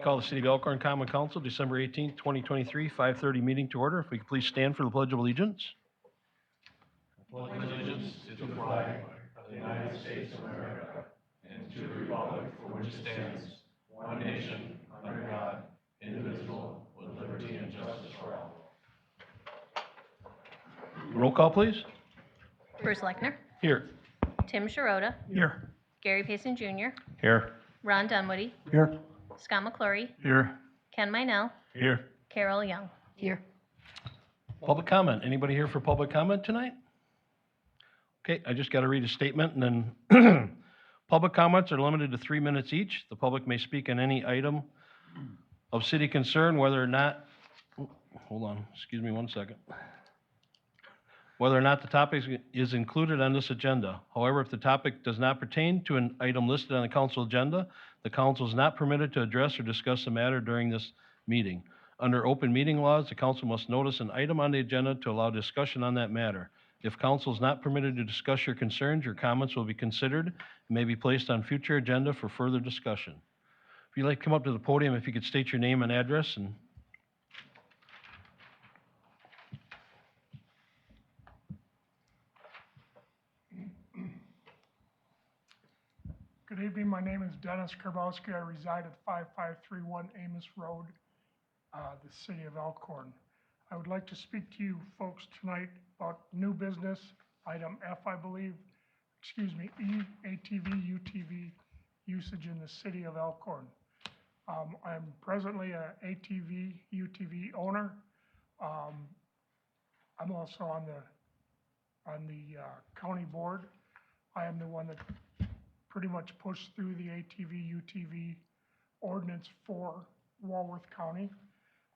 Call the City of Elkhorn Common Council, December 18th, 2023, 5:30 meeting to order. If we could please stand for the Pledge of Allegiance. Pledge allegiance to the flag of the United States of America and to the republic for which it stands, one nation, under God, indivisible, with liberty and justice for all. Roll call, please. Bruce Lechner, Here. Tim Sharota, Here. Gary Payson Jr., Here. Ron Dunwoody, Here. Scott McClory, Here. Ken Minell, Here. Carol Young. Here. Public comment. Anybody here for public comment tonight? Okay, I just got to read a statement and then public comments are limited to 3 minutes each. The public may speak on any item of city concern, whether or not, hold on, excuse me 1 second. Whether or not the topic is included on this agenda. However, if the topic does not pertain to an item listed on the council agenda, the council is not permitted to address or discuss the matter during this meeting. Under open meeting laws, the council must notice an item on the agenda to allow discussion on that matter. If council is not permitted to discuss your concerns, your comments will be considered and may be placed on future agenda for further discussion. If you'd like to come up to the podium, if you could state your name and address and Good evening. My name is Dennis Karbowski. I reside at 5531 Amos Road, the city of Elkhorn. I would like to speak to you folks tonight about new business, item F, I believe, E, ATV, UTV usage in the city of Elkhorn. I'm presently a ATV, UTV owner. I'm also on the county board. I am the one that pretty much pushed through the ATV, UTV ordinance for Walworth County.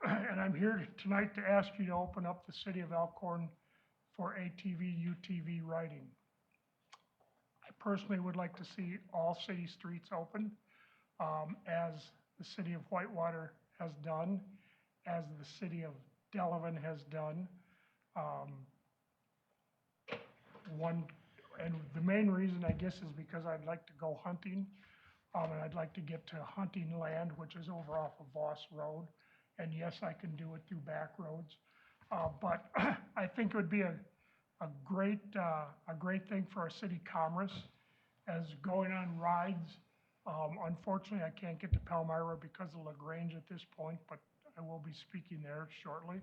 And I'm here tonight to ask you to open up the city of Elkhorn for ATV, UTV riding. I personally would like to see all city streets open, as the city of Whitewater has done, as the city of Delavan has done. And the main reason, I guess, is because I'd like to go hunting, and I'd like to get to hunting land, which is over off of Voss Road. And yes, I can do it through back roads. But I think it would be a great thing for our city commerce as going on rides. Unfortunately, I can't get to Palmyra because of LaGrange at this point, but I will be speaking there shortly.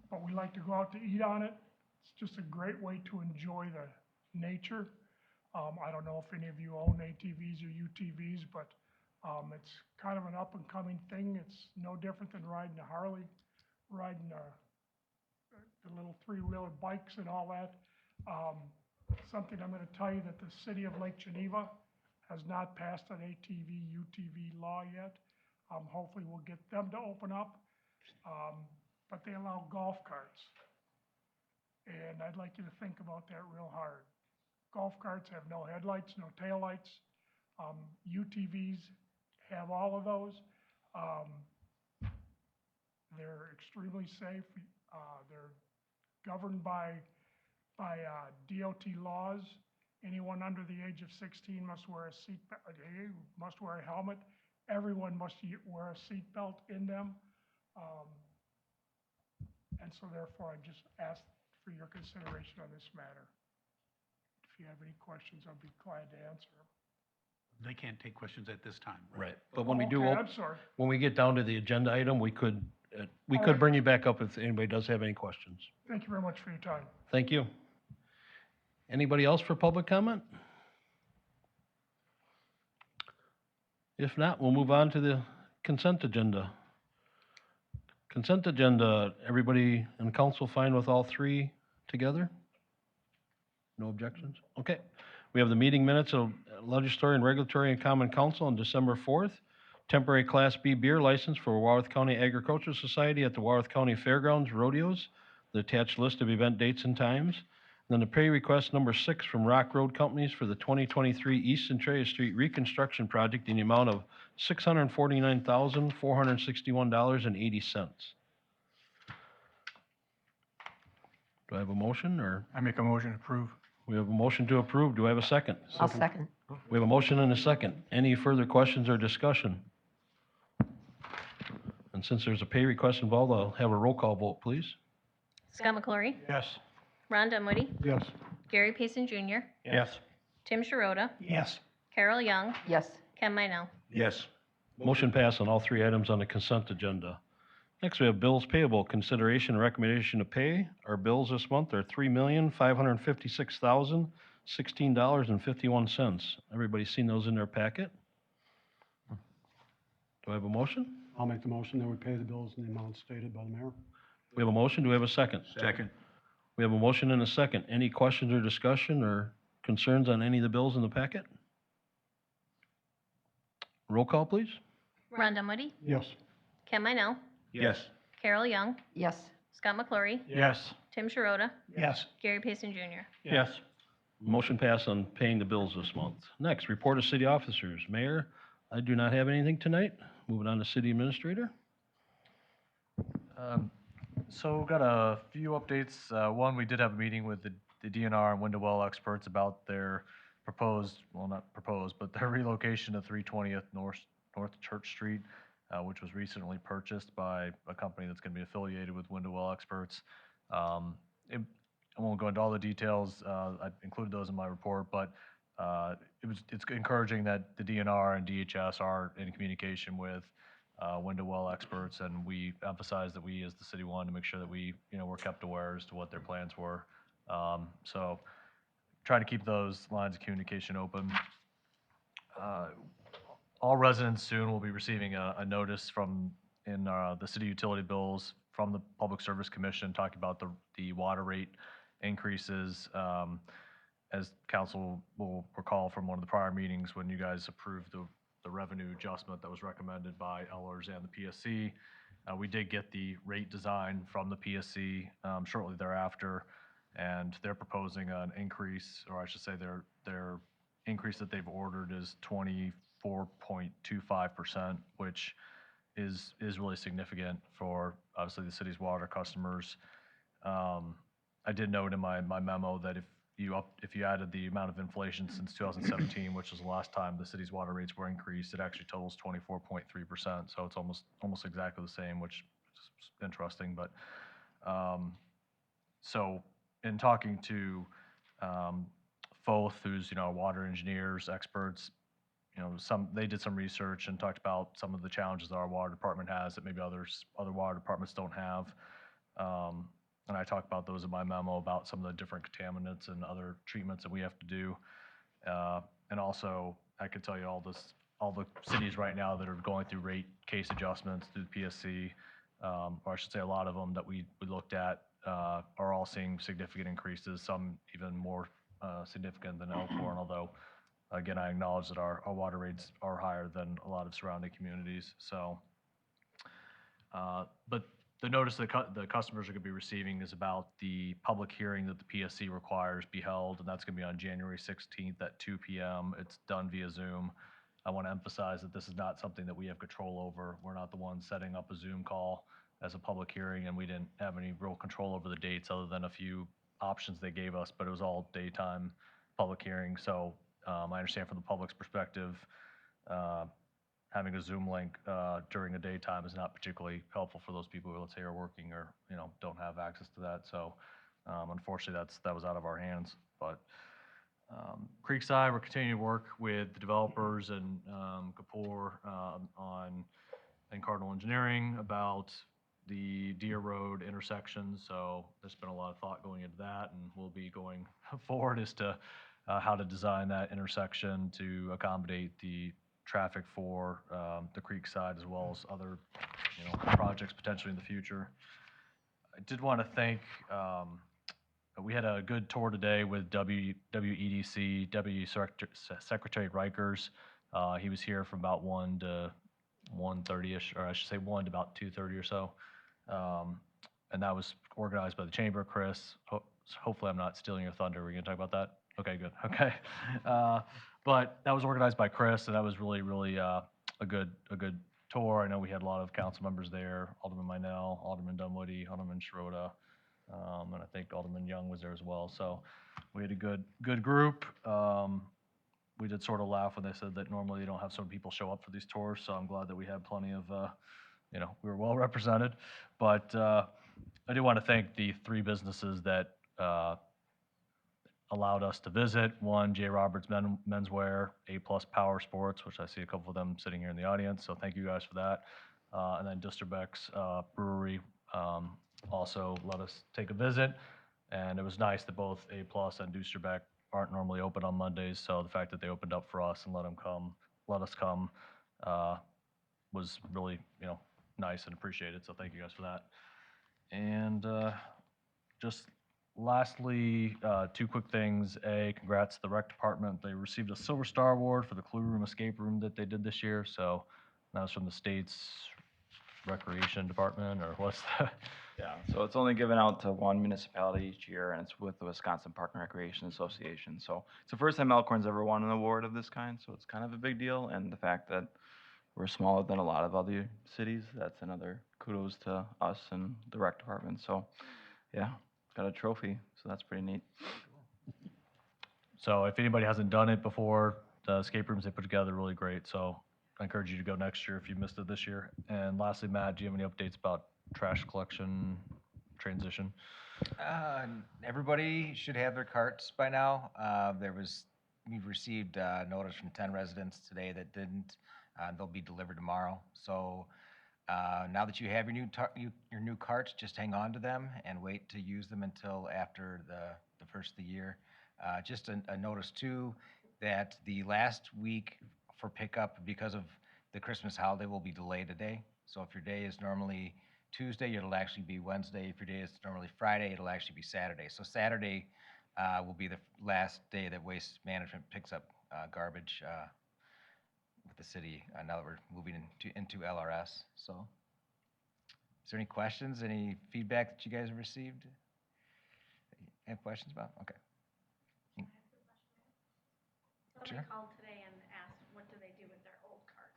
But we like to go out to eat on it. It's just a great way to enjoy the nature. I don't know if any of you own ATVs or UTVs, but it's kind of an up and coming thing. It's no different than riding a Harley, riding the little three-wheeler bikes and all that. Something I'm going to tell you that the city of Lake Geneva has not passed an ATV, UTV law yet. Hopefully we'll get them to open up, but they allow golf carts. And I'd like you to think about that real hard. Golf carts have no headlights, no taillights. UTVs have all of those. They're extremely safe. They're governed by DOT laws. Anyone under the age of 16 must wear a seatbelt, must wear a helmet. Everyone must wear a seatbelt in them. And so therefore, I just ask for your consideration on this matter. If you have any questions, I'll be glad to answer them. They can't take questions at this time. right. But when we do, Okay, I'm sorry. when we get down to the agenda item, we could right. bring you back up if anybody does have any questions. Thank you very much for your time. Thank you. Anybody else for public comment? If not, we'll move on to the consent agenda. Consent agenda, everybody in council fine with all three together? No objections? Okay. We have the meeting minutes of legislature and regulatory and common council on December 4th. Temporary Class B beer license for Walworth County Agricultural Society at the Walworth County Fairgrounds Rodeos. The attached list of event dates and times. And then the pay request number 6 from Rock Road Companies for the 2023 East Centralia Street Reconstruction Project in the amount of $649,461.80. Do I have a motion or? I make a motion to approve. We have a motion to approve. Do I have a second? I'll second. We have a motion and a second. Any further questions or discussion? And since there's a pay request involved, I'll have a roll call vote, please. Scott McClory, Yes. Ron Dunwoody, Yes. Gary Payson Jr., Yes. Tim Sharota, Yes. Carol Young, Yes. Ken Minell. Yes. Motion passed on all three items on the consent agenda. Next, we have bills payable. Consideration and recommendation to pay. Our bills this month are $3,556,016.51. Everybody seen those in their packet? Do I have a motion? I'll make the motion that we pay the bills in the amount stated by the mayor. We have a motion. Do we have a second? Second. We have a motion and a second. Any questions or discussion or concerns on any of the bills in the packet? Roll call, please. Ron Dunwoody, Yes. Ken Minell, Yes. Carol Young, Yes. Scott McClory, Yes. Tim Sharota, Yes. Gary Payson Jr. Yes. Motion passed on paying the bills this month. Next, report of city officers. Mayor, I do not have anything tonight. Moving on to city administrator. So got a few updates. One, we did have a meeting with the DNR and window well experts about their proposed, well, not proposed, but their relocation to 320th North Church Street, which was recently purchased by a company that's going to be affiliated with window well experts. I won't go into all the details. I included those in my report, but it's encouraging that the DNR and DHS are in communication with window well experts, and we emphasize that we as the city wanted to make sure that we, were kept aware as to what their plans were. So trying to keep those lines of communication open. All residents soon will be receiving a notice in the city utility bills from the Public Service Commission talking about the water rate increases. As council will recall from one of the prior meetings when you guys approved the revenue adjustment that was recommended by Ellers and the PSC. We did get the rate design from the PSC shortly thereafter, and they're proposing an increase, or I should say their increase that they've ordered is 24.25%, which is really significant for obviously the city's water customers. I did note in my memo that if you added the amount of inflation since 2017, which was the last time the city's water rates were increased, it actually totals 24.3%. So it's almost exactly the same, which is interesting. But so in talking to Foth, who's water engineers, experts, they did some research and talked about some of the challenges that our water department has that maybe other water departments don't have. And I talked about those in my memo about some of the different contaminants and other treatments that we have to do. And also, I could tell you all the cities right now that are going through rate case adjustments through the PSC, or I should say a lot of them that we looked at are all seeing significant increases, some even more significant than Elkhorn, although, again, I acknowledge that our water rates are higher than a lot of surrounding communities. So, but the notice that the customers are going to be receiving is about the public hearing that the PSC requires be held, and that's going to be on January 16th at 2 p.m. It's done via Zoom. I want to emphasize that this is not something that we have control over. We're not the ones setting up a Zoom call as a public hearing, and we didn't have any real control over the dates other than a few options they gave us, but it was all daytime public hearing. So I understand from the public's perspective, having a Zoom link during the daytime is not particularly helpful for those people who, let's say, are working or don't have access to that. So unfortunately, that was out of our hands. But Creekside, we're continuing to work with the developers and Kapoor and Cardinal Engineering about the Deer Road intersection. So there's been a lot of thought going into that, and we'll be going forward as to how to design that intersection to accommodate the traffic for the Creekside as well as other projects potentially in the future. I did want to thank, we had a good tour today with WEDC, Secretary Rikers. He was here from about 1 to 1:30ish, or I should say 1 to about 2:30 or so. And that was organized by the Chamber. Chris, hopefully I'm not stealing your thunder. We're going to talk about that? Okay, good. Okay. But that was organized by Chris, and that was really, really a good tour. I know we had a lot of council members there, Alderman Minell, Alderman Dunwoody, Alderman Sharota, and I think Alderman Young was there as well. So we had a good group. we did sort of laugh when they said that normally you don't have so many people show up for these tours, so I'm glad that we had plenty of, we were well represented. But I do want to thank the three businesses that allowed us to visit. One, J. Roberts Menswear, A Plus Power Sports, which I see a couple of them sitting here in the audience, so thank you guys for that. And then Disterbeck's Brewery also let us take a visit, and it was nice that both A Plus and Disterbeck aren't normally open on Mondays, so the fact that they opened up for us and let us come was really, nice and appreciated, so thank you guys for that. And just lastly, two quick things. Congrats to the rec department. They received a Silver Star Award for the Clue Room Escape Room that they did this year. So that was from the state's recreation department, or what's that? Yeah, so it's only given out to one municipality each year, and it's with the Wisconsin Park and Recreation Association. So it's the first time Elkhorn's ever won an award of this kind, so it's kind of a big deal. And the fact that we're smaller than a lot of other cities, that's another kudos to us and the rec department. So, yeah, got a trophy, so that's pretty neat. So if anybody hasn't done it before, the escape rooms they put together are really great. So I encourage you to go next year if you missed it this year. And lastly, Matt, do you have any updates about trash collection transition? Everybody should have their carts by now. We've received notice from 10 residents today that didn't. They'll be delivered tomorrow. So now that you have your new carts, just hang on to them and wait to use them until after the first of the year. Just a notice too that the last week for pickup because of the Christmas holiday will be delayed a day. So if your day is normally Tuesday, it'll actually be Wednesday. If your day is normally Friday, it'll actually be Saturday. So Saturday will be the last day that Waste Management picks up garbage with the city now that we're moving into LRS. So is there any questions, any feedback that you guys have received? Have questions about? Okay. Somebody Sure. called today and asked, what do they do with their old cart?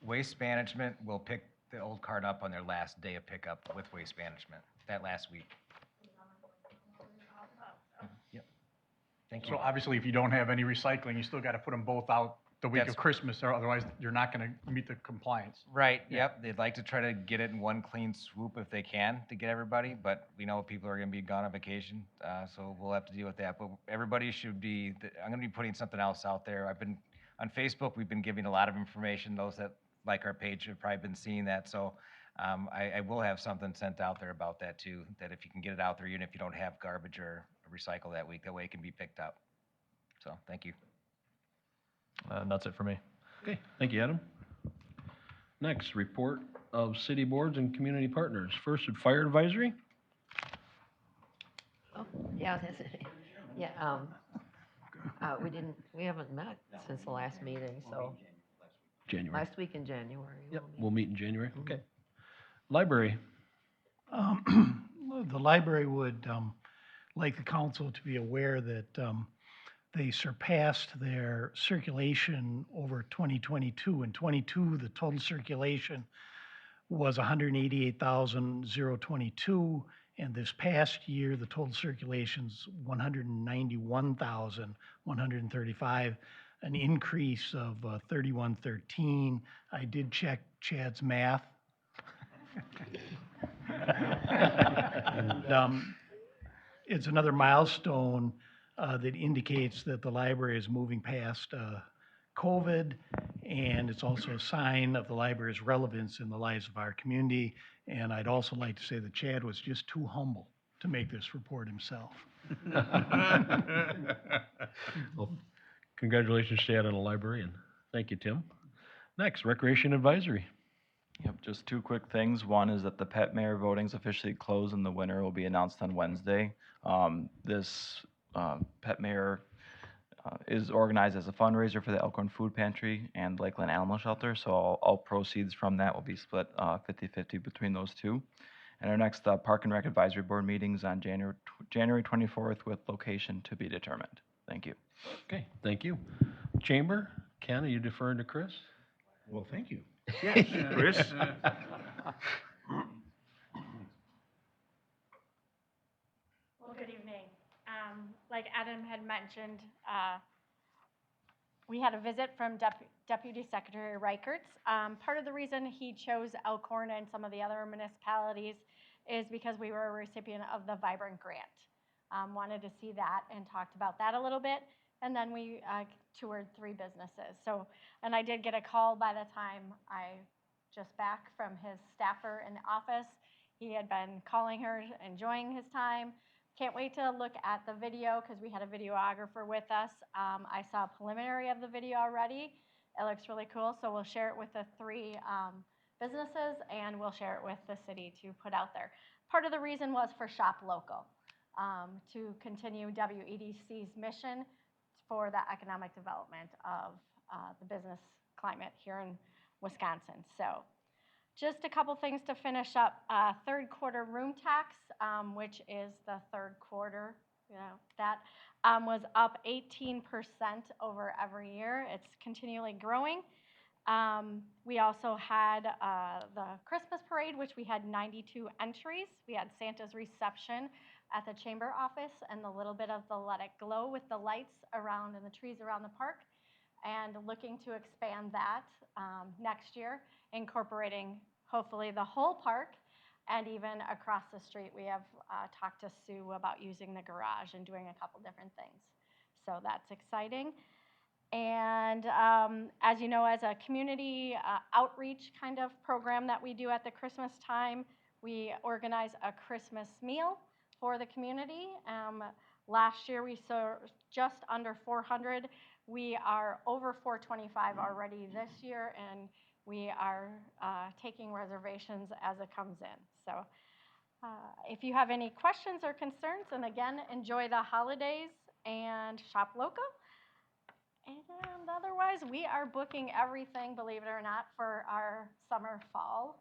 Waste Management will pick the old cart up on their last day of pickup with Waste Management, that last week. Yep. Thank you. So obviously, if you don't have any recycling, you still got to put them both out the week That's- of Christmas, or otherwise you're not going to meet the compliance. Right, Yeah. yep. They'd like to try to get it in one clean swoop if they can to get everybody, but we know people are gonna be gone on vacation, so we'll have to deal with that. But everybody should be, I'm gonna be putting something else out there. On Facebook, we've been giving a lot of information. Those that like our page have probably been seeing that, so I will have something sent out there about that too, that if you can get it out there, even if you don't have garbage or recycle that week, that way it can be picked up. So, thank you. And that's it for me. Okay, thank you, Adam. Next, report of city boards and community partners. First, with Fire Advisory. Oh, yeah, we haven't met since the last meeting, so January. last week in January. Yep, we'll we'll meet. meet in January. Okay. Library. The library would like the council to be aware that they surpassed their circulation over 2022. In 22, the total circulation was 188,022, and this past year, the total circulation's 191,135, an increase of 3113. I did check Chad's math. And it's another milestone that indicates that the library is moving past COVID, and it's also a sign of the library's relevance in the lives of our community. And I'd also like to say that Chad was just too humble to make this report himself. Well, congratulations, Chad, on the library, and thank you, Tim. Next, Recreation Advisory. Yep, just two quick things. One is that the pet mayor voting's officially closed and the winner will be announced on Wednesday. This pet mayor is organized as a fundraiser for the Elkhorn Food Pantry and Lakeland Animal Shelter, so all proceeds from that will be split 50-50 between those two. And our next Park and Rec Advisory Board meeting's on January 24th with location to be determined. Thank you. Okay, thank you. Chamber, Ken, are you deferring to Chris? Well, thank you. Yes, Chris. Well, good evening. Like Adam had mentioned, we had a visit from Deputy Secretary Reichertz. Part of the reason he chose Elkhorn and some of the other municipalities is because we were a recipient of the Vibrant Grant. Wanted to see that and talked about that a little bit. And then we toured 3 businesses. So, and I did get a call by the time I just back from his staffer in the office. He had been calling her, enjoying his time. Can't wait to look at the video because we had a videographer with us. I saw a preliminary of the video already. It looks really cool. So we'll share it with the 3 businesses and we'll share it with the city to put out there. Part of the reason was for Shop Local, to continue WEDC's mission for the economic development of the business climate here in Wisconsin. So just a couple things to finish up. Third quarter room tax, which is the third quarter, that was up 18% over every year. It's continually growing. We also had the Christmas parade, which we had 92 entries. We had Santa's reception at the chamber office and a little bit of the Let It Glow with the lights around and the trees around the park, and looking to expand that next year, incorporating hopefully the whole park and even across the street. We have talked to Sue about using the garage and doing a couple different things. So that's exciting. And as you know, as a community outreach kind of program that we do at the Christmas time, we organize a Christmas meal for the community. Last year we saw just under 400. We are over 425 already this year, and we are taking reservations as it comes in. So if you have any questions or concerns, and again, enjoy the holidays and shop local. And otherwise, we are booking everything, believe it or not, for our summer, fall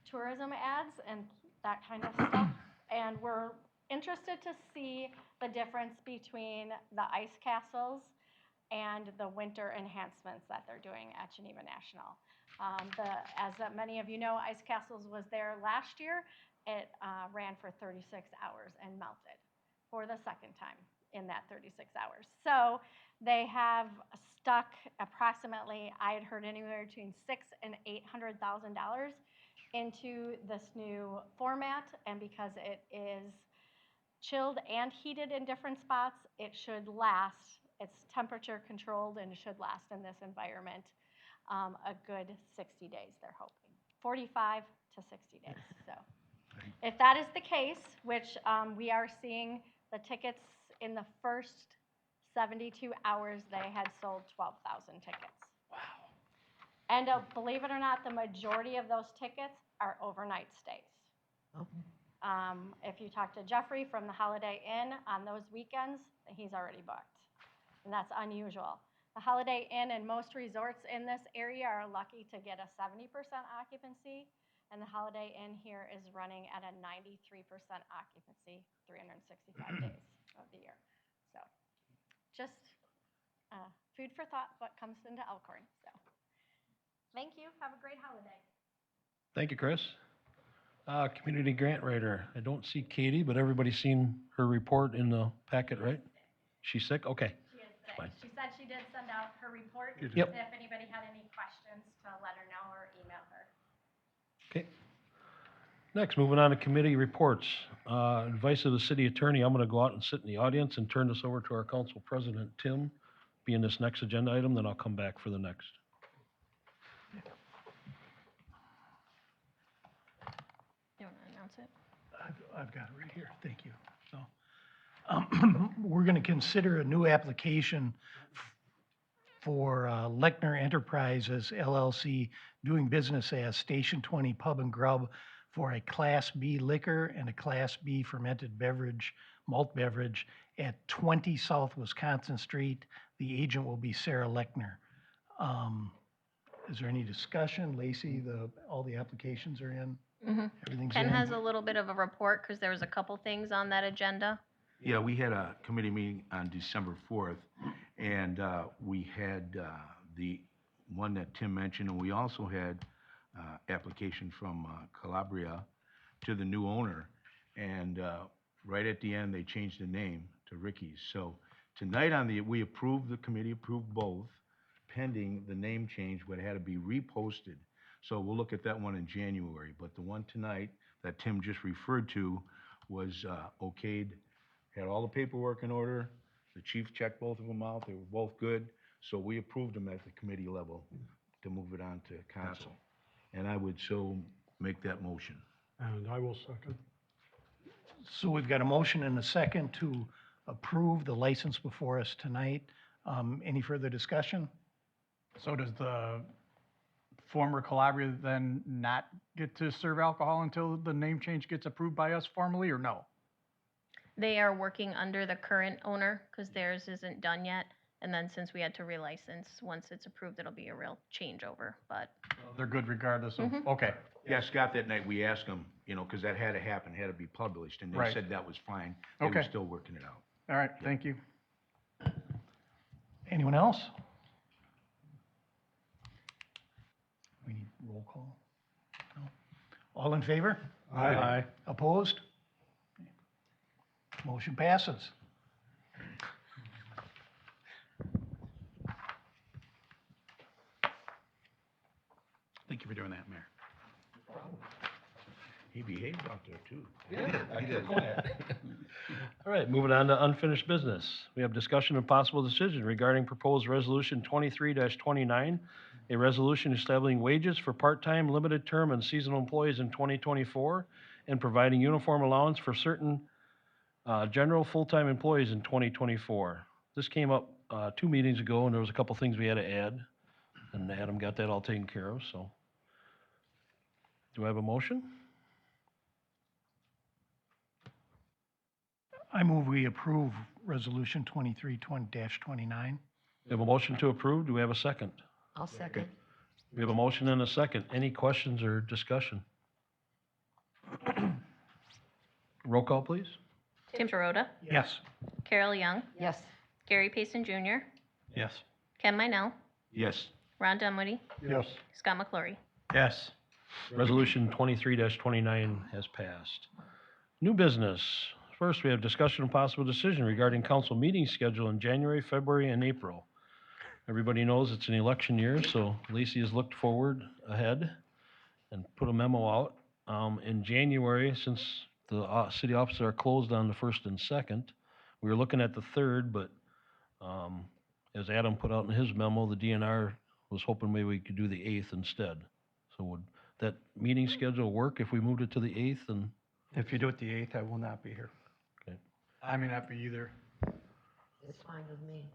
tourism ads and that kind of stuff. And we're interested to see the difference between the ice castles and the winter enhancements that they're doing at Geneva National. As many of you know, Ice Castles was there last year. It ran for 36 hours and melted for the second time in that 36 hours. So they have stuck approximately, I had heard anywhere between $600,000 and $800,000 into this new format, and because it is chilled and heated in different spots, it should last. It's temperature controlled and it should last in this environment a good 60 days, they're hoping. 45 to 60 days. So if that is the case, which we are seeing the tickets in the first 72 hours, they had sold 12,000 tickets. And believe it or not, the majority of those tickets are overnight stays. Oh. If you talk to Jeffrey from the Holiday Inn on those weekends, he's already booked. And that's unusual. The Holiday Inn and most resorts in this area are lucky to get a 70% occupancy. And the Holiday Inn here is running at a 93% occupancy 365 days of the year. So just food for thought, what comes into Elkhorn. So thank you. Have a great holiday. Thank you, Chris. Community grant writer. I don't see Katie, but everybody's seen her report in the packet, right? She's sick? Okay. She is sick. Fine. She said she did send out her report. Yep. If anybody had any questions, to let her know or email her. Okay. Next, moving on to committee reports. Advice of the city attorney, I'm going to go out and sit in the audience and turn this over to our council president, Tim, being this next agenda item, then I'll come back for the next. You want to announce it? I've got it right here, thank you. So, we're gonna consider a new application for Lechner Enterprises LLC, doing business as Station 20 Pub and Grub for a Class B liquor and a Class B fermented beverage, malt beverage at 20 South Wisconsin Street. The agent will be Sarah Lechner. Is there any discussion? Lacey, all the applications are in? Everything's in? Ken has a little bit of a report because there was a couple things on that agenda. Yeah, we had a committee meeting on December 4th, and we had the one that Tim mentioned, and we also had application from Calabria to the new owner. And right at the end, they changed the name to Ricky's. So Tonight we approved, the committee approved both, pending the name change, but it had to be reposted. So we'll look at that one in January, but the one tonight that Tim just referred to was okayed, had all the paperwork in order, the chief checked both of them out, they were both good, so we approved them at the committee level to move it on to council. And I would so make that motion. And I will second. So we've got a motion and a second to approve the license before us tonight. Any further discussion? So does the former Calabria then not get to serve alcohol until the name change gets approved by us formally, or no? They are working under the current owner because theirs isn't done yet. And then since we had to relicense, once it's approved, it'll be a real changeover, but They're good regardless of, Mhm. okay. Yeah, Scott, that night we asked them, you know, because that had to happen, had to be published, and they Right. said that was fine. They were Okay. still working it out. All right, thank you. Anyone else? We need roll call? No? All in favor? Aye. Opposed? Motion passes. Thank you for doing that, Mayor. He behaved out there, too. All right, moving on to unfinished business. We have discussion and possible decision regarding proposed resolution 23-29, a resolution establishing wages for part-time, limited term, and seasonal employees in 2024, and providing uniform allowance for certain general full-time employees in 2024. This came up 2 meetings ago, and there was a couple things we had to add, and Adam got that all taken care of, so. Do I have a motion? I move we approve Resolution 23-29. We have a motion to approve. Do we have a second? I'll second. We have a motion and a second. Any questions or discussion? Roll call, please. Tim Terota, Yes. Carol Young, Yes. Gary Payson Jr., Yes. Ken Minell, Yes. Ron Dunwoody, Yes. Scott McClory. Yes. Resolution 23-29 has passed. New business. First, we have discussion and possible decision regarding council meeting schedule in January, February, and April. Everybody knows it's an election year, so Lacey has looked forward ahead and put a memo out. In January, since the city offices are closed on the 1st and 2nd, we were looking at the 3rd, but as Adam put out in his memo, the DNR was hoping maybe we could do the 8th instead. So would that meeting schedule work if we moved it to the 8th? And If you do it the 8th, I will not be here. I may not be either. It's fine with me.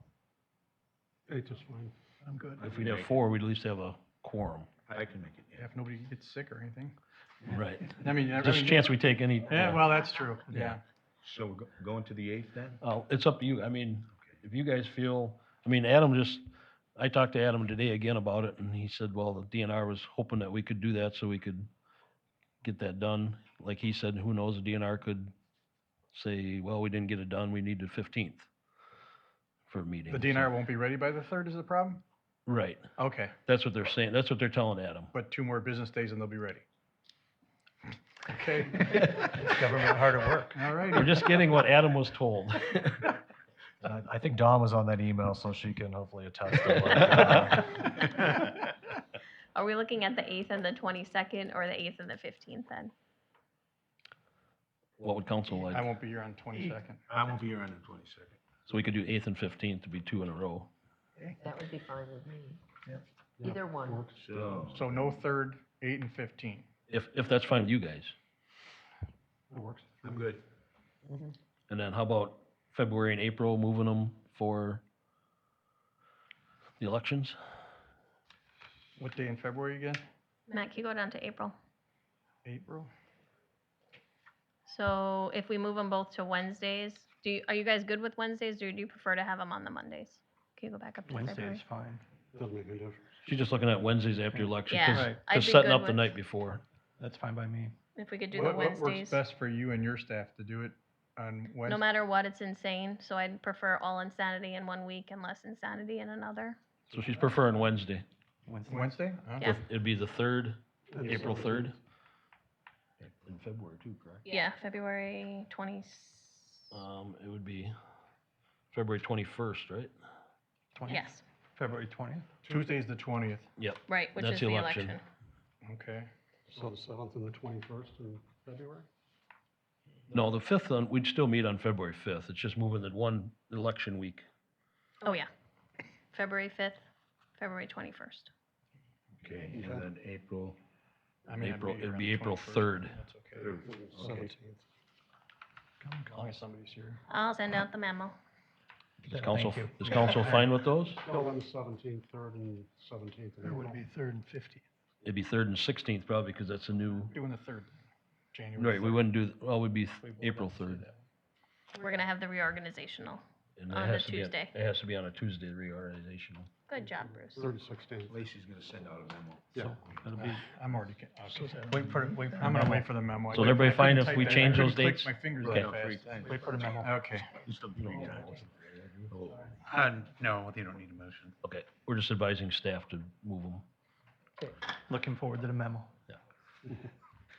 8th is fine. I'm good. if we'd have 4, we'd at least have a quorum. I can make it, yeah. If nobody gets sick or anything. Right. I mean, Just a chance we take any. Yeah, well, that's true, Yeah. yeah. So we're going to the 8th then? It's up to you. I mean, if you guys feel, I mean, I talked to Adam today again about it, and he said, well, the DNR was hoping that we could do that so we could get that done. Like he said, who knows, the DNR could say, well, we didn't get it done, we need the 15th for a meeting. The DNR won't be ready by the 3rd is the problem? Right. Okay, That's what they're saying. That's what they're telling Adam. but 2 more business days and they'll be ready. Okay. It's government hard at work. All righty. We're just getting what Adam was told. I think Dawn was on that email, so she can hopefully attest to what. Are we looking at the 8th and the 22nd or the 8th and the 15th then? What would council I like? won't be here on 22nd. I won't be here on the 22nd. So we could do 8th and 15th to be 2 in a row. That would be fine with me. Either one. So, So no 3rd, 8 and 15. If that's fine with you guys. That works. I'm good. And then how about February and April, moving them for the elections? What day in February again? Matt, can you go down to April? April? So if we move them both to Wednesdays, are you guys good with Wednesdays, or do you prefer to have them on the Mondays? Can you go back up to Wednesday February? is fine. Doesn't make any difference. She's just looking at Wednesdays after election. Yeah, 'cause- Right. I'd 'cause be setting good up the with- night before. That's fine by me. If we could do the What works Wednesdays. best for you and your staff to do it on Wednesday? No matter what, it's insane, so I'd prefer all insanity in one week and less insanity in another. So she's preferring Wednesday. Wednesday? Huh? Yeah. It'd be the 3rd, April 3rd. In February too, correct? Yeah, February 20. It would be February 21st, right? Yes, February 20th? Tuesday's the 20th. Yep. right, which That's is the the election. election. Okay. So the 7th and the 21st in February? No, the 5th, we'd still meet on February 5th. It's just moving the one election week. Oh, yeah. February 5th, February 21st. Okay, and then April, I mean, I'd April, here it'd on be the April 21st. 3rd. That's okay. 17th. As long as somebody's here. I'll send out the memo. Is council fine with those? Still on the 17th, 3rd and 17th. Or would it be 3rd and 15th? It'd be 3rd and 16th probably, because that's a new, Doing the 3rd, January. right, we 3rd. wouldn't do, well, we'd be We both April don't do 3rd. that. We're gonna have the reorganizational. And that On the has to be Tuesday. It has to be on a Tuesday, reorganizational. Good job, Bruce. 3rd and 16th. Lacey's gonna send out a memo. Yeah. That'll be, I'm already, wait for, I'm gonna wait for the memo. So is everybody I couldn't fine if type we that. I change couldn't those click dates? My fingers Okay. that fast. Wait for the memo. Okay. No, you don't need a motion. okay, we're just advising staff to move them. Looking forward to the memo.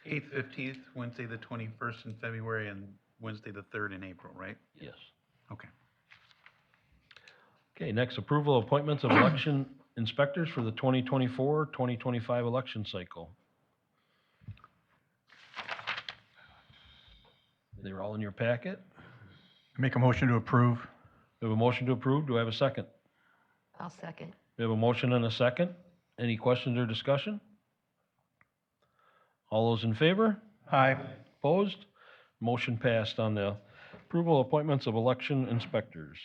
8th, 15th, Wednesday, the 21st in February, and Wednesday, the 3rd in April, right? Yes. Okay. Okay, next, approval of appointments of election inspectors for the 2024-2025 election cycle. They were all in your packet. Make a motion to approve. We have a motion to approve. Do I have a second? I'll second. We have a motion and a second. Any questions or discussion? All those in favor? Aye. Opposed? Motion passed on the approval of appointments of election inspectors.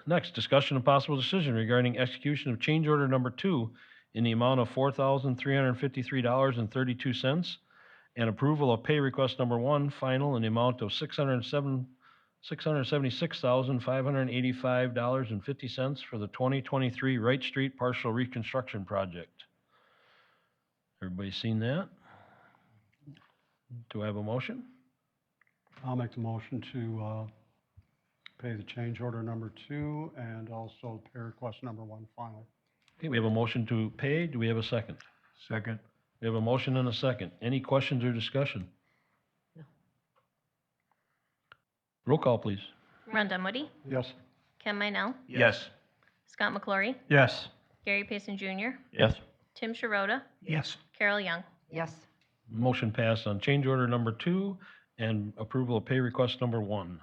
Next, discussion and possible decision regarding execution of change order number 2 in the amount of $4,353.32 and approval of pay request number 1 final in the amount of $676,585.50 for the 2023 Wright Street partial reconstruction project. Everybody seen that? Do I have a motion? I'll make the motion to pay the change order number 2 and also pay request number 1 final. Okay, we have a motion to pay. Do we have a second? Second. We have a motion and a second. Any questions or discussion? No. Roll call, please. Ron Dunwoody, Yes. Ken Minell, Yes. Scott McClory, Yes. Gary Payson Jr., Yes. Tim Sharota, Yes. Carol Young. Yes. Motion passed on change order number 2 and approval of pay request number 1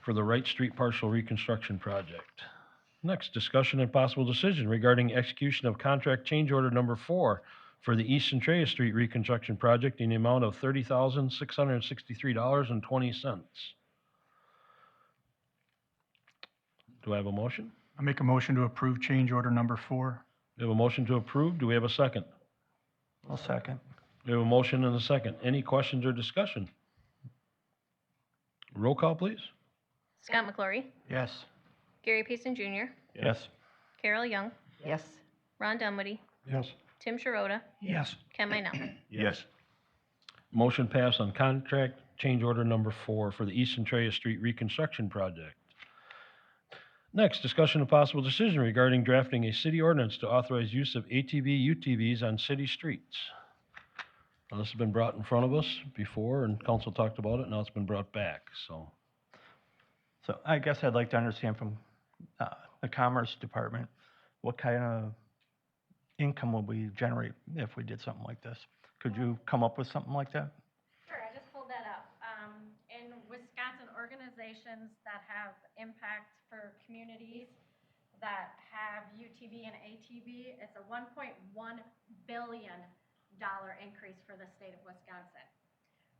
for the Wright Street partial reconstruction project. Next, discussion and possible decision regarding execution of contract change order number 4 for the East Centralia Street reconstruction project in the amount of $30,663.20. Do I have a motion? I make a motion to approve change order number 4. We have a motion to approve. Do we have a second? I'll second. We have a motion and a second. Any questions or discussion? Roll call, please. Scott McClory, Yes. Gary Payson Jr., Yes. Carol Young, Yes. Ron Dunwoody, Yes. Tim Sharota, Yes. Ken Minell. Yes. Motion passed on contract change order number 4 for the East Centralia Street reconstruction project. Next, discussion of possible decision regarding drafting a city ordinance to authorize use of ATV, UTVs on city streets. Now, this has been brought in front of us before, and council talked about it. Now it's been brought back, so. So I guess I'd like to understand from the Commerce Department, what kind of income would we generate if we did something like this? Could you come up with something like that? Sure, I just pulled that up. In Wisconsin, organizations that have impact for communities that have UTV and ATV, it's a $1.1 billion increase for the state of Wisconsin.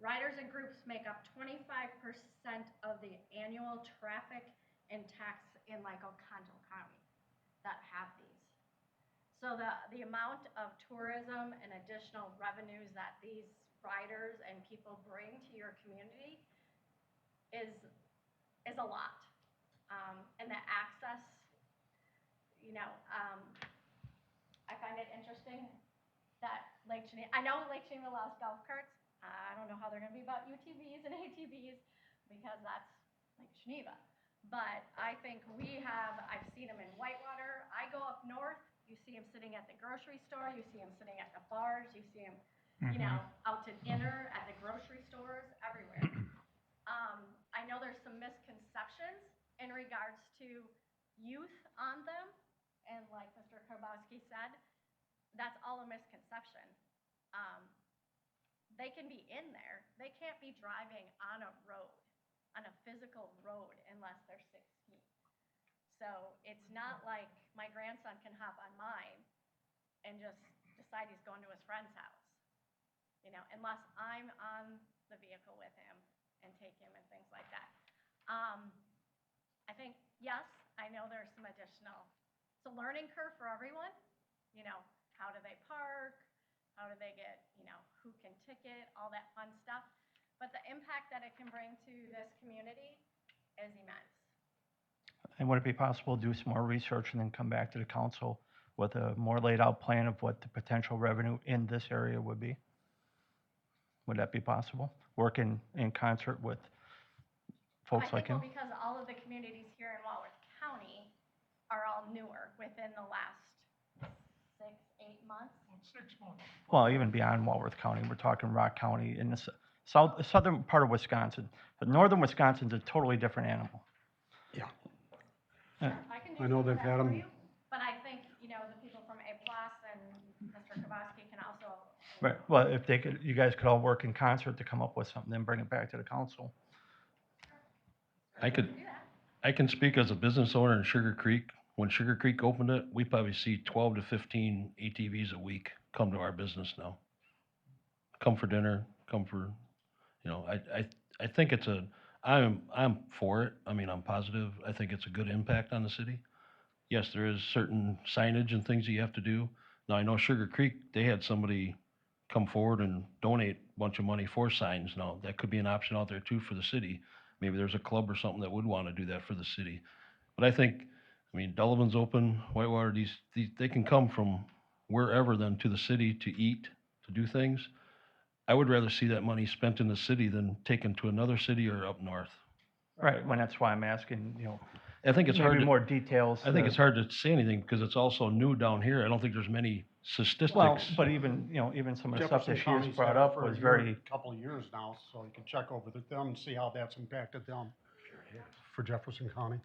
Riders and groups make up 25% of the annual traffic and tax in like Oconto County that have these. So the amount of tourism and additional revenues that these riders and people bring to your community is a lot. And the access, I find it interesting that Lake Geneva, I know Lake Geneva allows golf carts. I don't know how they're gonna be about UTVs and ATVs because that's Lake Geneva. But I think I've seen them in Whitewater. I go up north, you see them sitting at the grocery store, you see them sitting at the bars, you see them, out to dinner at the grocery stores, everywhere. I know there's some misconceptions in regards to youth on them. And like Mr. Kowalski said, that's all a misconception. They can be in there. They can't be driving on a road, on a physical road, unless they're 16. So it's not like my grandson can hop on mine and just decide he's going to his friend's house, you know, unless I'm on the vehicle with him and take him and things like that. I think, yes, I know there's some additional, it's a learning curve for everyone. You know, how do they park? How do they get, you know, who can ticket, all that fun stuff. But the impact that it can bring to this community is immense. And would it be possible to do some more research and then come back to the council with a more laid out plan of what the potential revenue in this area would be? Would that be possible? Working in concert with folks like him? Well, because all of the communities here in Walworth County are all newer within the last 6, 8 months. About 6 months. Well, even beyond Walworth County, we're talking Rock County in the southern part of Wisconsin. But northern Wisconsin's a totally different animal. Yeah. Sure, I can do I know some of they've that had for them. you, but I think, you know, the people from A Plus and Mr. Kowalski can also. Right, well, if they could, you guys could all work in concert to come up with something, then bring it back to the council. I can speak as a business owner in Sugar Creek. When Sugar Creek opened it, we probably see 12 to 15 ATVs a week come to our business now. Come for dinner, come for, you know, I think it's I'm for it. I mean, I'm positive. I think it's a good impact on the city. Yes, there is certain signage and things that you have to do. Now, I know Sugar Creek, they had somebody come forward and donate a bunch of money for signs. Now, that could be an option out there too for the city. Maybe there's a club or something that would want to do that for the city. But I think, I mean, Delavan's open, Whitewater, these they can come from wherever then to the city to eat, to do things. I would rather see that money spent in the city than taken to another city or up north. Right, well, that's why I'm asking, you know, I think it's hard maybe to, more details. I think it's hard to say anything because it's also new down here. I don't think there's many statistics. Well, but even, you know, even some of the stuff that Jefferson she has County's brought had it up for a was year, very, couple of years now, so you can check over with them and see how that's impacted them. For Jefferson County.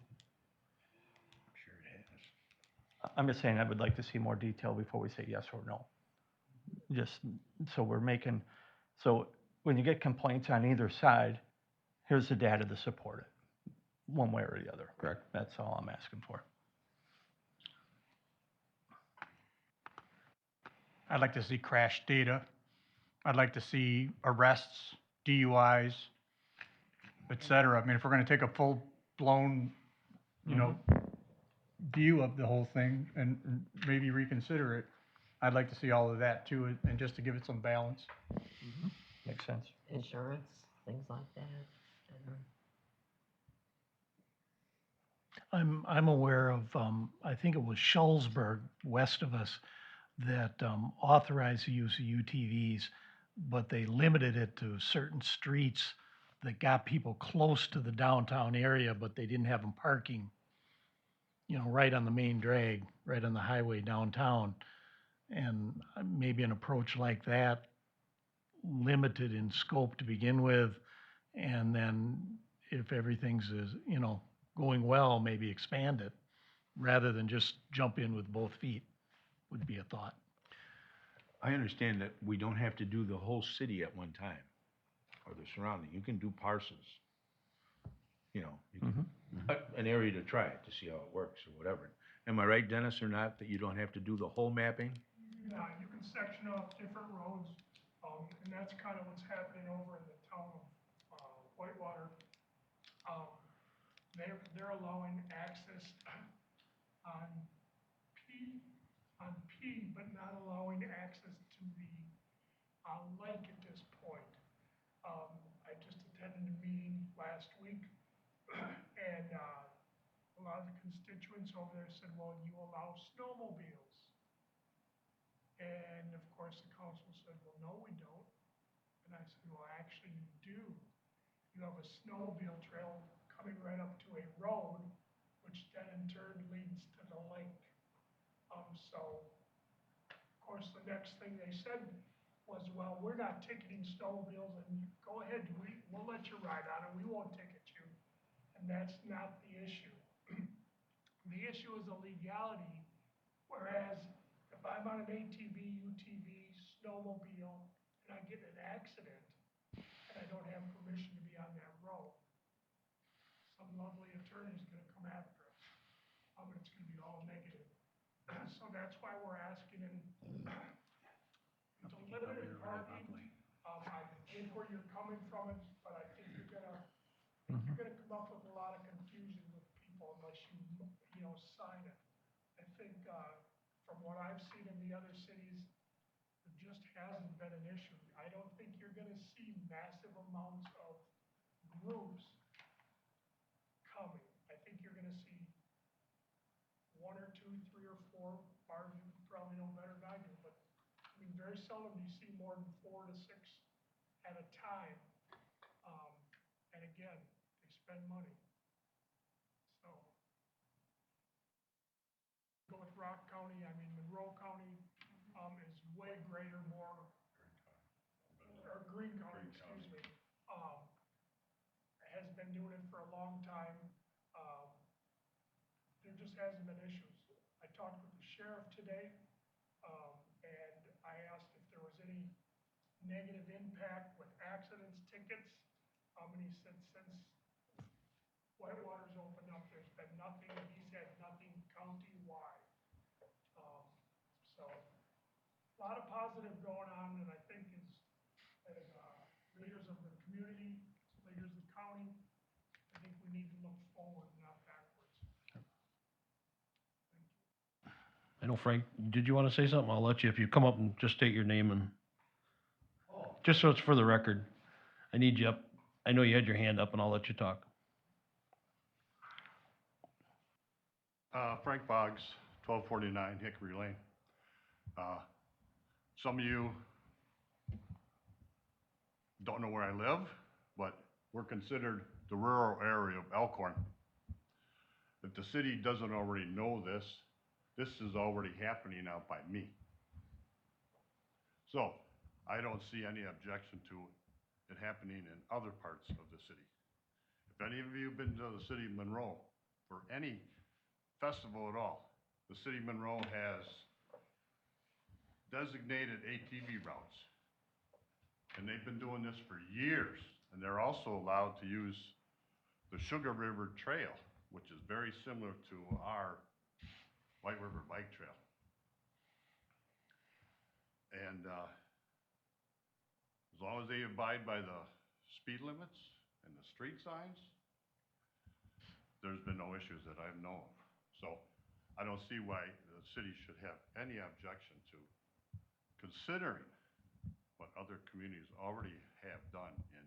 I'm just saying I would like to see more detail before we say yes or no. Just so we're making, so when you get complaints on either side, here's the data to support it, one way or the other. Correct. That's all I'm asking for. I'd like to see crash data. I'd like to see arrests, DUIs, et cetera. I mean, if we're gonna take a full-blown, you know, view of the whole thing and maybe reconsider it, I'd like to see all of that too, and just to give it some balance. Makes sense. Insurance, things like that. I'm aware of, I think it was Schulzberg, west of us, that authorized the use of UTVs, but they limited it to certain streets that got people close to the downtown area, but they didn't have them parking, you know, right on the main drag, right on the highway downtown. And maybe an approach like that, limited in scope to begin with, and then if everything's, you know, going well, maybe expand it, rather than just jump in with both feet, would be a thought. I understand that we don't have to do the whole city at one time, or the surrounding. You can do parcels. You know, you can, an area to try it, to see how it works or whatever. Am I right, Dennis, or not, that you don't have to do the whole mapping? Yeah, you can section off different roads, and that's kind of what's happening over in the town of Whitewater. They're allowing access on P, but not allowing access to the lake at this point. I just attended a meeting last week, and a lot of the constituents over there said, well, you allow snowmobiles. And of course, the council said, well, no, we don't. And I said, well, actually, you do. You have a snowmobile trail coming right up to a road, which then in turn leads to the lake. So, of course, the next thing they said was, well, we're not ticketing snowmobiles, and go ahead, we'll let you ride on it, we won't ticket you. and that's not the issue. The issue is the legality, whereas if I'm on an ATV, UTV, snowmobile, and I get in an accident, and I don't have permission to be on that road, some lovely attorney's gonna come after us. And it's gonna be all negative. So that's why we're asking in, it's a limited parking. I get where you're coming from, but I think you're gonna come up with a lot of confusion with people unless you know, sign it. I think, from what I've seen in the other cities, there just hasn't been an issue. I don't think you're gonna see massive amounts of groups coming. I think you're gonna see one or two, three or four, Barb, you probably know better than I do, but I mean, very seldom do you see more than 4 to 6 at a time. And again, they spend money. So, go with Rock County, I mean, Monroe County, is way greater, more, or Green County, excuse me, has been doing it for a long time. There just hasn't been issues. I talked with the sheriff today, and I asked if there was any negative impact with accidents, tickets. And he said since Whitewater's opened up, there's been nothing, and he said nothing county-wide. So, a lot of positive going on, and I think as leaders of the community, leaders of the county, I think we need to look forward, not backwards. I know, Frank, did you want to say something? I'll let you, if you come up and just state your name and, just so it's for the record. I need you up. I know you had your hand up, and I'll let you talk. Frank Boggs, 1249 Hickory Lane. Some of you don't know where I live, but we're considered the rural area of Elkhorn. If the city doesn't already know this, this is already happening out by me. So I don't see any objection to it happening in other parts of the city. If any of you have been to the city of Monroe for any festival at all, the city of Monroe has designated ATV routes. And they've been doing this for years. And they're also allowed to use the Sugar River Trail, which is very similar to our White River Bike Trail. And as long as they abide by the speed limits and the street signs, there's been no issues that I know of. So I don't see why the city should have any objection to considering what other communities already have done in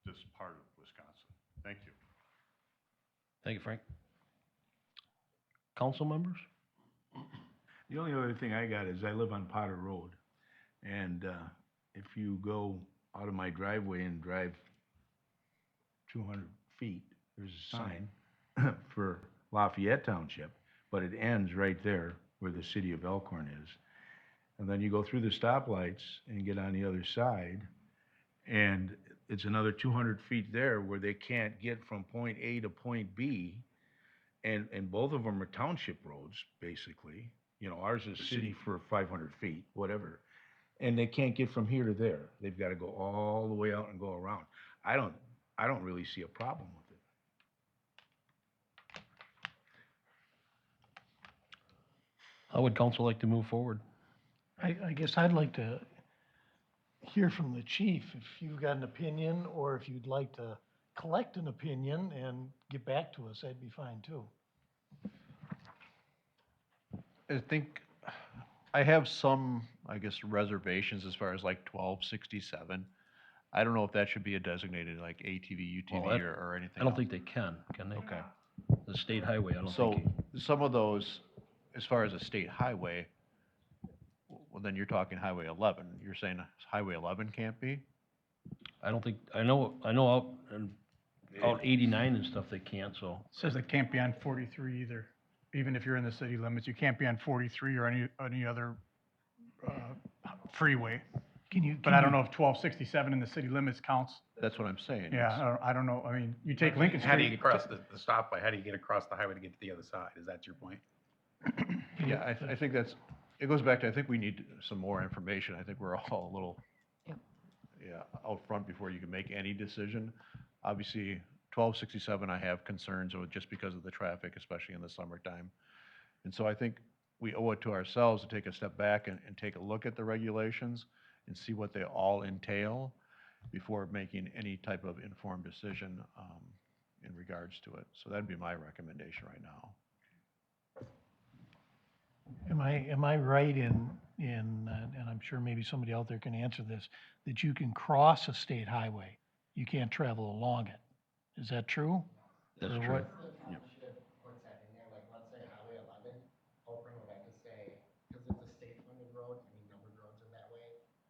this part of Wisconsin. Thank you. Thank you, Frank. Council members? The only other thing I got is I live on Potter Road, and if you go out of my driveway and drive 200 feet, there's a sign for Lafayette Township, but it ends right there where the city of Elkhorn is. And then you go through the stoplights and get on the other side, and it's another 200 feet there where they can't get from point A to point B, and both of them are township roads, basically. You know, ours is city for 500 feet, whatever. And they can't get from here to there. They've got to go all the way out and go around. I don't really see a problem with it. How would council like to move forward? I guess I'd like to hear from the chief, if you've got an opinion, or if you'd like to collect an opinion and get back to us, that'd be fine too. I think I have some, I guess, reservations as far as like 1267. I don't know if that should be a designated like ATV, UTV, Well, or anything I don't else. think they can they? Okay. The state highway, I don't So think. some of those, as far as a state highway, well, then you're talking Highway 11. You're saying Highway 11 can't be? I don't think, I know out 89 and stuff they can't, so. Says it can't be on 43 either, even if you're in the city limits. You can't be on 43 or any other freeway. But I don't know if 1267 in the city limits counts. That's what I'm saying. Yeah, I don't know. I mean, you take Lincoln How do you Street. cross the stoplight? How do you get across the highway to get to the other side? Is that your point? Yeah, I think that's, it goes back to, I think we need some more information. I think we're all a little, Yep. yeah, out front before you can make any decision. Obviously, 1267, I have concerns with just because of the traffic, especially in the summertime. And so I think we owe it to ourselves to take a step back and take a look at the regulations and see what they all entail before making any type of informed decision in regards to it. So that'd be my recommendation right now. Am I right in, and I'm sure maybe somebody out there can answer this, that you can cross a state highway, you can't travel along it? Is that true? That's Or true. what? Puts that in there, like, let's say Highway 11, Elkhorn would have to say, because it's a state-funded road, I mean, numbered roads are that way,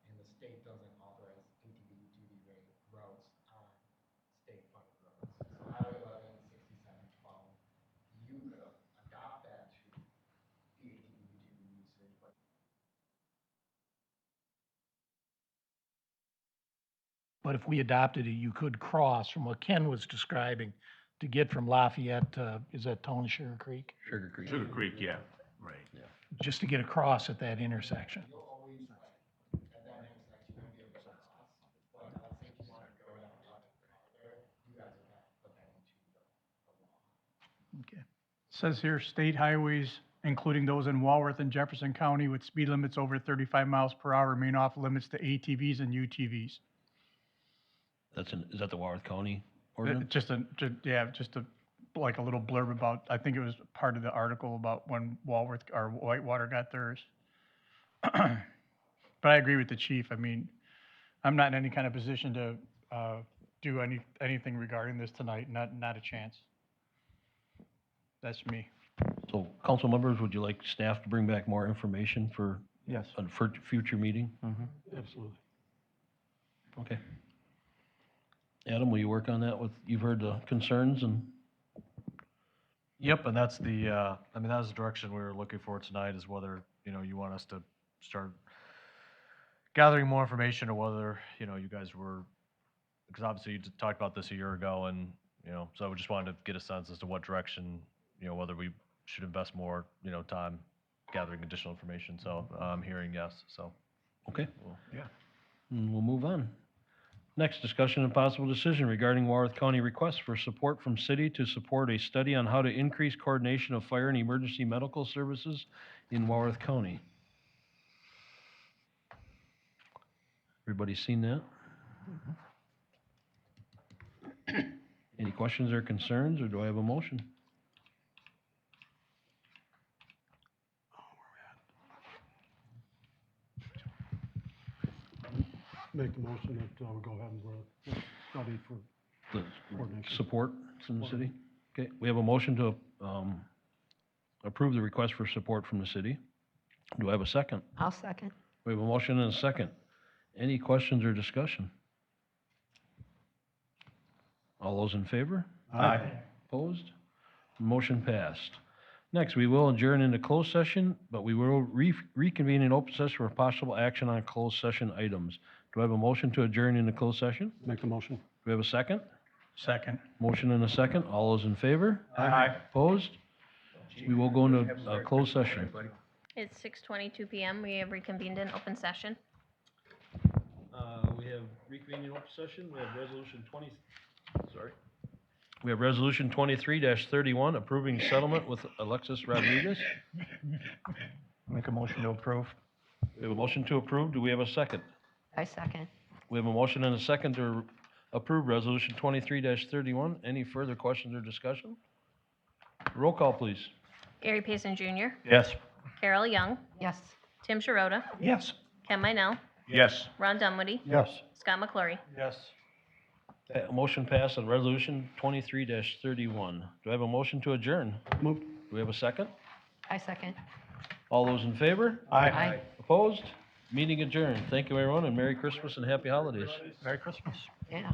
and the state doesn't authorize ATV, UTV routes on state-funded roads. So Highway 11, 67, 12, you could adopt that to the ATV, UTV usage, but But if we adopted it, you could cross from what Ken was describing to get from Lafayette to, is that Tone Sugar Creek? Sugar Creek. Sugar Creek, yeah, right. Just to get across at that intersection. you'll always, like, at that intersection, you'll be able to cross. But let's say you want to go down farther, you guys would have to put that into the law. Okay. Says here, state highways, including those in Walworth and Jefferson County with speed limits over 35 miles per hour remain off limits to ATVs and UTVs. Is that the Warwick County ordinance? Just like a little blurb about, I think it was part of the article about when Walworth or Whitewater got theirs. But I agree with the chief. I mean, I'm not in any kind of position to do anything regarding this tonight, not a chance. That's me. So, council members, would you like staff to bring back more information for Yes. a future meeting? Absolutely. Okay. Adam, will you work on that you've heard the concerns and? Yep, and that's the, I mean, that was the direction we were looking for tonight, is whether, you want us to start gathering more information, or whether, you guys were, because obviously you talked about this a year ago, and, so we just wanted to get a sense as to what direction, whether we should invest more, time gathering additional information. So I'm hearing yes, so. Okay. Yeah. And we'll move on. Next, discussion and possible decision regarding Warwick County request for support from city to support a study on how to increase coordination of fire and emergency medical services in Warwick County. Everybody seen that? Any questions or concerns, or do I have a motion? Make the motion that we go ahead and study for The coordination. support from the city? Okay, we have a motion to approve the request for support from the city. Do I have a second? I'll second. We have a motion and a second. Any questions or discussion? All those in favor? Aye. Opposed? Motion passed. Next, we will adjourn into closed session, but we will reconvene in open session for possible action on closed session items. Do I have a motion to adjourn into closed session? Make the motion. Do we have a second? Second. Motion and a second. All those in favor? Aye. Opposed? We will go into closed session. It's 6:22 PM. We have reconvened in open session. We have reconvened in open session. We have resolution 23-31 approving settlement with Alexis Rodriguez. Make a motion to approve. We have a motion to approve. Do we have a second? I second. We have a motion and a second to approve resolution 23-31. Any further questions or discussion? Roll call, please. Gary Payson Jr., Yes. Carol Young, Yes. Tim Sharota, Yes. Ken Minell, Yes. Ron Dunwoody, Yes. Scott McClory. Yes. Motion passed on resolution 23-31. Do I have a motion to adjourn? Moved. Do we have a second? I second. All those in favor? Aye. Opposed? Meeting adjourned. Thank you, everyone, and Merry Christmas and Happy Holidays. Merry Christmas. Yeah.